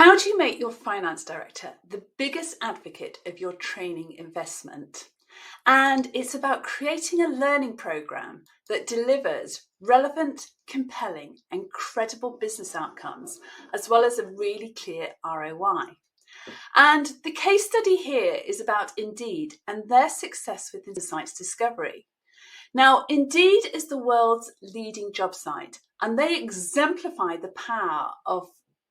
How do you make your finance director the biggest advocate of your training investment? And it's about creating a learning program that delivers relevant, compelling, and credible business outcomes, as well as a really clear ROI. And the case study here is about Indeed and their success with insights discovery. Now, Indeed is the world's leading job site, and they exemplify the power of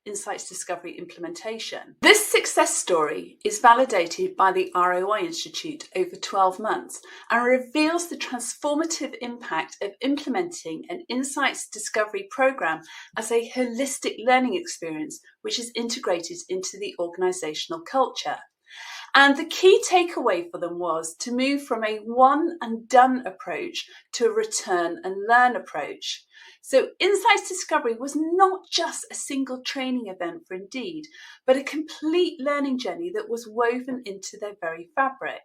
insights discovery implementation. This success story is validated by the ROI Institute over 12 months and reveals the transformative impact of implementing an insights discovery program as a holistic learning experience, which is integrated into the organizational culture. And the key takeaway for them was to move from a one and done approach to a return and learn approach. So Insights Discovery was not just a single training event for Indeed, but a complete learning journey that was woven into their very fabric.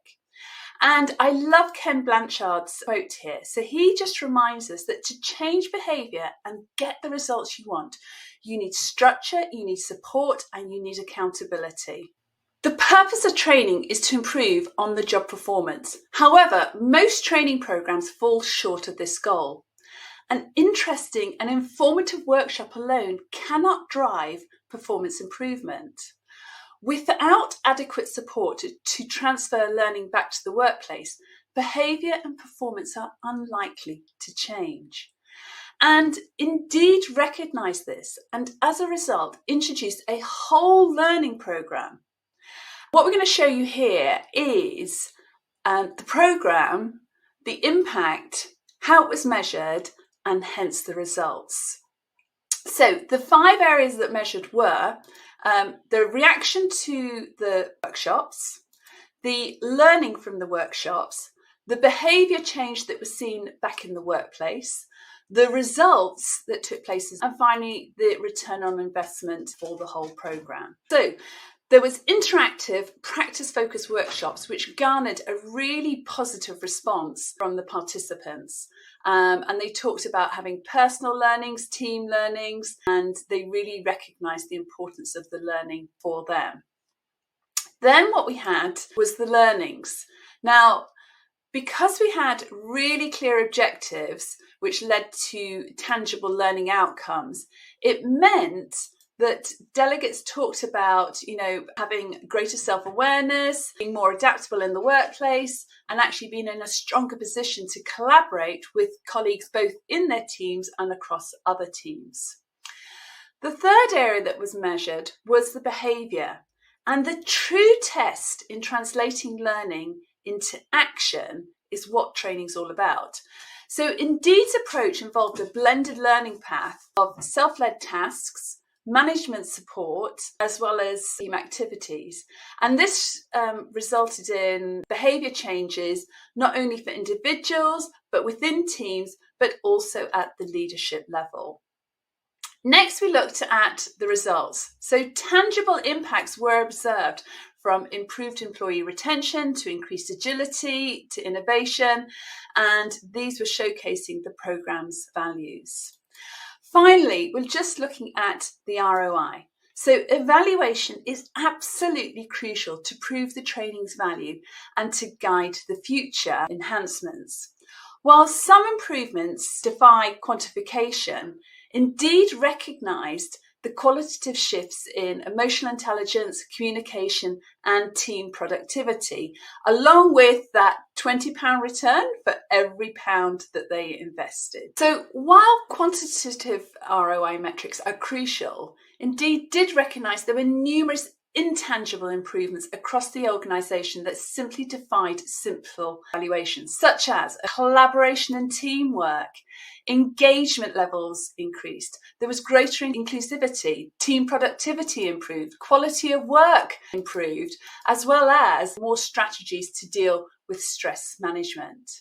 And I love Ken Blanchard's quote here. So he just reminds us that to change behavior and get the results you want, you need structure, you need support, and you need accountability. The purpose of training is to improve on-the-job performance. However, most training programs fall short of this goal. An interesting and informative workshop alone cannot drive performance improvement. Without adequate support to transfer learning back to the workplace, behaviour and performance are unlikely to change. And Indeed recognised this and as a result introduced a whole learning programme. What we're going to show you here is the programme, the impact, how it was measured, and hence the results. So the 5 areas that measured were the reaction to the workshops, the learning from the workshops, the behaviour change that was seen back in the workplace, the results that took place, and finally the return on investment for the whole programme. So there was interactive, practice-focused workshops which garnered a really positive response from the participants. And they talked about having personal learnings, team learnings, and they really recognised the importance of the learning for them. Then what we had was the learnings. Now, because we had really clear objectives which led to tangible learning outcomes, it meant that delegates talked about, having greater self-awareness, being more adaptable in the workplace, and actually being in a stronger position to collaborate with colleagues both in their teams and across other teams. The third area that was measured was the behaviour, and the true test in translating learning into action is what training's all about. So Indeed's approach involved a blended learning path of self-led tasks, management support, as well as team activities. And this resulted in behaviour changes, not only for individuals, but within teams, but also at the leadership level. Next, we looked at the results. So tangible impacts were observed from improved employee retention to increased agility to innovation, and these were showcasing the programme's values. Finally, we're just looking at the ROI. So evaluation is absolutely crucial to prove the training's value and to guide the future enhancements. While some improvements defy quantification, Indeed recognised the qualitative shifts in emotional intelligence, communication, and team productivity, along with that £20 return for every pound that they invested. So while quantitative ROI metrics are crucial, Indeed did recognise there were numerous intangible improvements across the organisation that simply defied simple evaluations, such as collaboration and teamwork. Engagement levels increased. There was greater inclusivity, team productivity improved, quality of work improved, as well as more strategies to deal with stress management.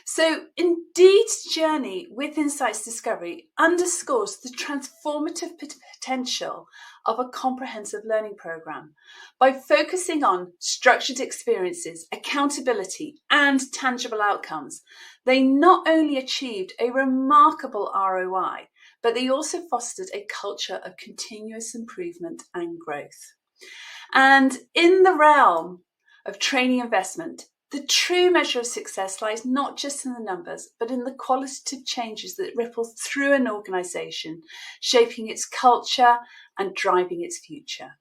So Indeed's journey with Insights Discovery underscores the transformative potential of a comprehensive learning program. By focusing on structured experiences, accountability, and tangible outcomes, they not only achieved a remarkable ROI, but they also fostered a culture of continuous improvement and growth. And in the realm of training investment, the true measure of success lies not just in the numbers, but in the qualitative changes that ripple through an organisation, shaping its culture and driving its future.